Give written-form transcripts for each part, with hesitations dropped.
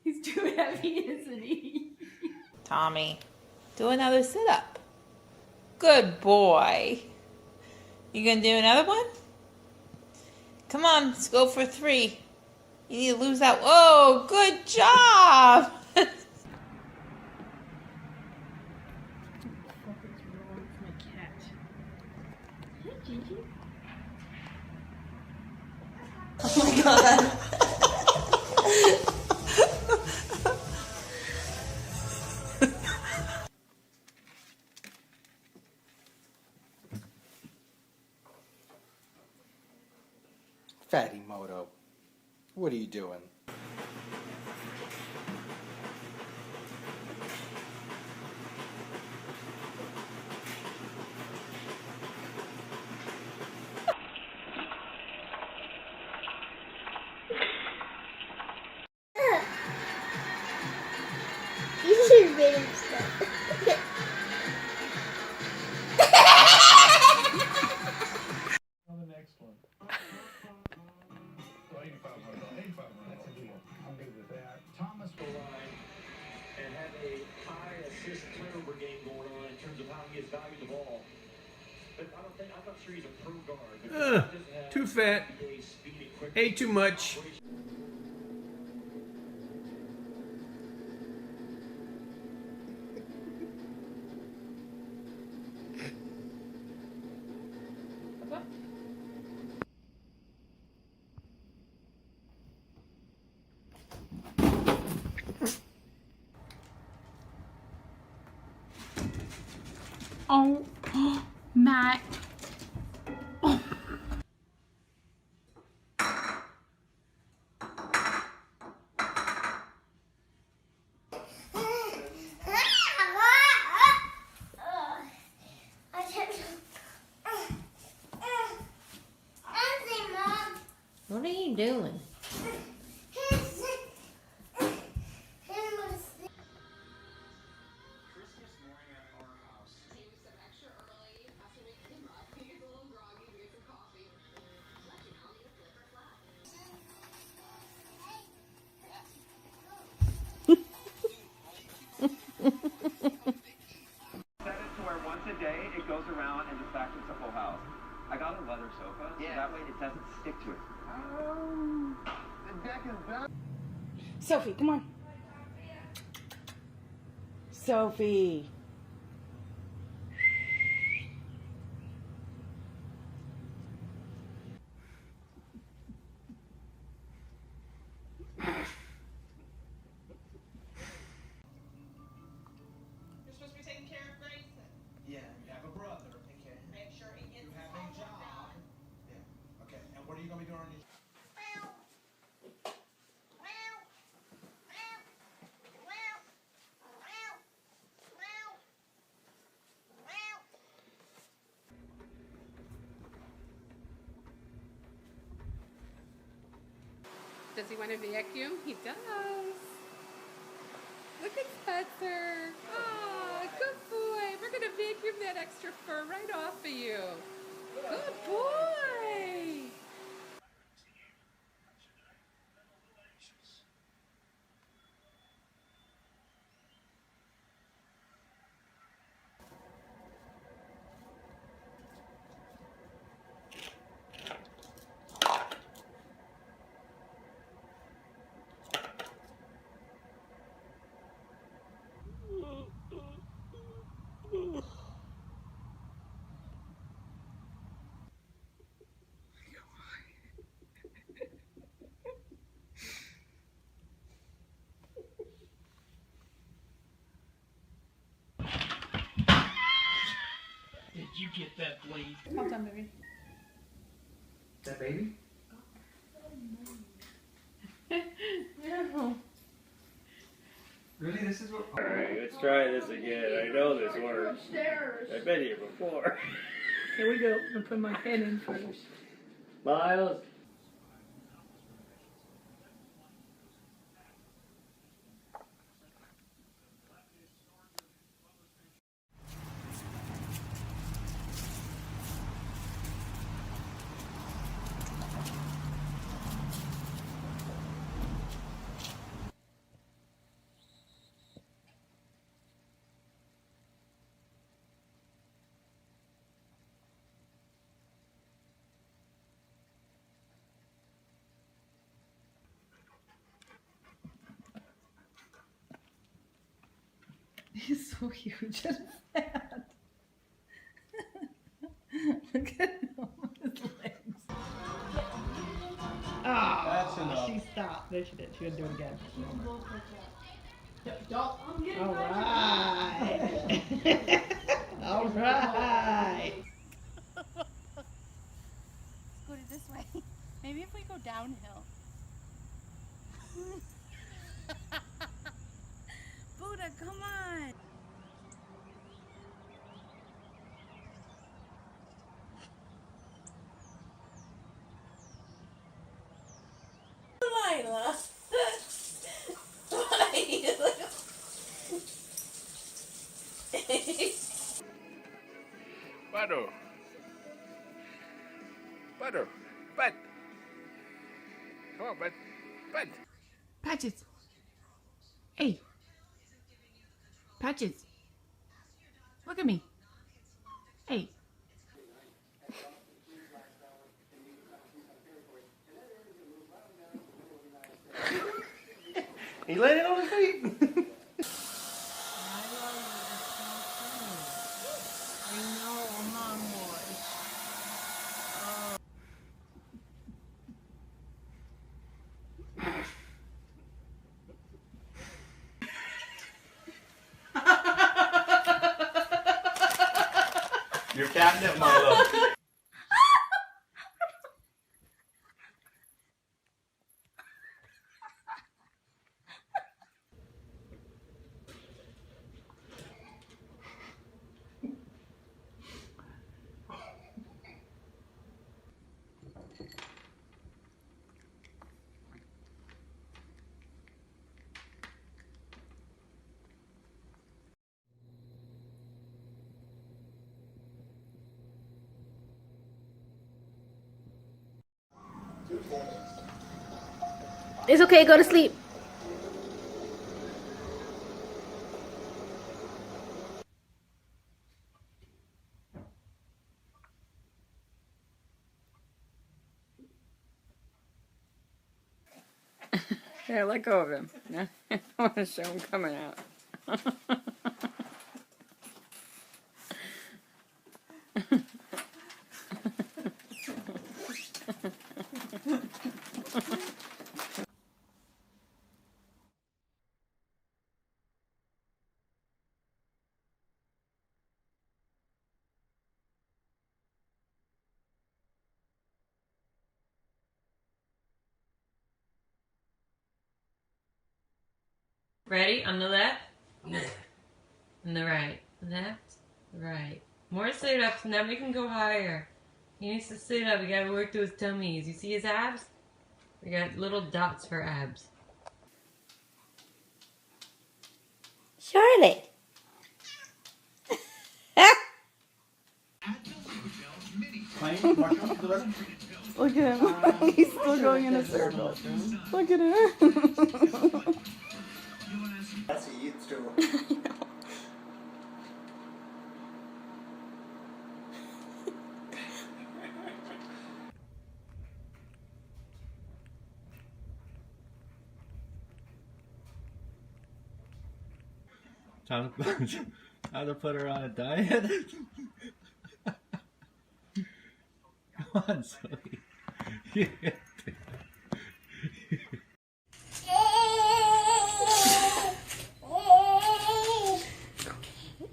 He's too heavy, isn't he? Tommy, do another sit-up. Good boy. You gonna do another one? Come on, let's go for 3. You need to lose that. Whoa, good job. Oh my god. Fatty Moto, what are you doing? You should have made him stop. On the next one. So 8,500. That's a deal. I'm good with that. Thomas will line and have a high assist turnover game going on in terms of how he has valued the ball. But I'm not sure he's a pro guard. Too fat. Ate too much. Oh, Matt. Oh. What are you doing? Set it to where once a day it goes around and just vacuums the whole house. I got a leather sofa, so that way it doesn't stick to it. the deck is done. Sophie, come on. Sophie. You're supposed to be taking care of Grayson. Yeah, you have a brother. Okay. Make sure he gets You his have a homework job. done. Yeah. Okay. And what are you gonna be doing on your? Does he want to vacuum? He does. Look at Spencer. Oh, good boy. We're going to vacuum that extra fur right off of you. Good boy. Did you get that, please? Hold on, baby. Is that baby? No. Really? This is what? Alright, let's try this again. I know this works. I've been here before. Here we go. I'm going to put my head in first. Miles. He's so huge and fat. Look at him on his legs. Oh, That's enough. she stopped. There she did. She would do it again. All right. All right. Go this way. Maybe if we go downhill. Buddha, come on. Lila. Butter. Butter. Bud. Come on, bud. Bud. Patches. Hey. Patches. Look at me. Hey. He landed on his feet. Your catnip, Milo. It's okay, go to sleep. Here, let go of him. I want to show him coming out. Ready? On the left? On the right. Left, right. More sit-ups, and then we can go higher. He needs to sit up. We gotta work those tummies. You see his abs? We got little dots for abs. Charlotte. Look at him. He's still going in a circle. Look at him. That's a youth stool. Time to put her on a diet. Come on, Zoe.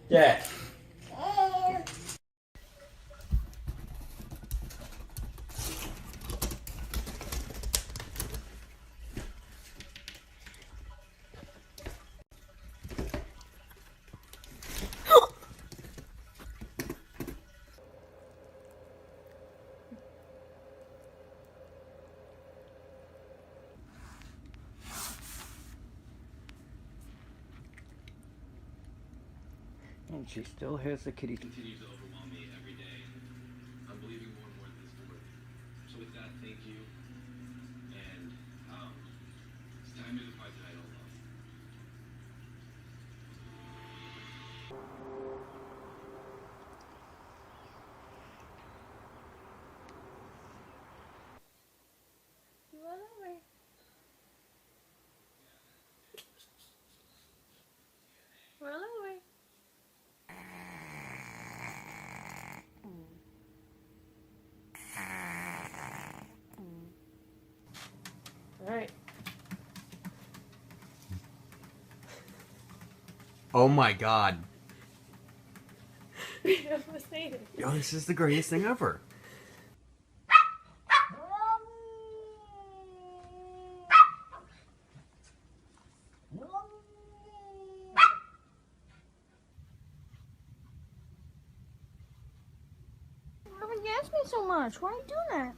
Yeah. And she still has the kitty. Continues to overwhelm me every day. I'm believing more and more that this is worth it. So with that, thank you. And it's time to fight that I don't love. Roll over. Roll over. Alright. Oh my god. Yo, this is the greatest thing ever. Why would you ask me so much? Why are you doing that?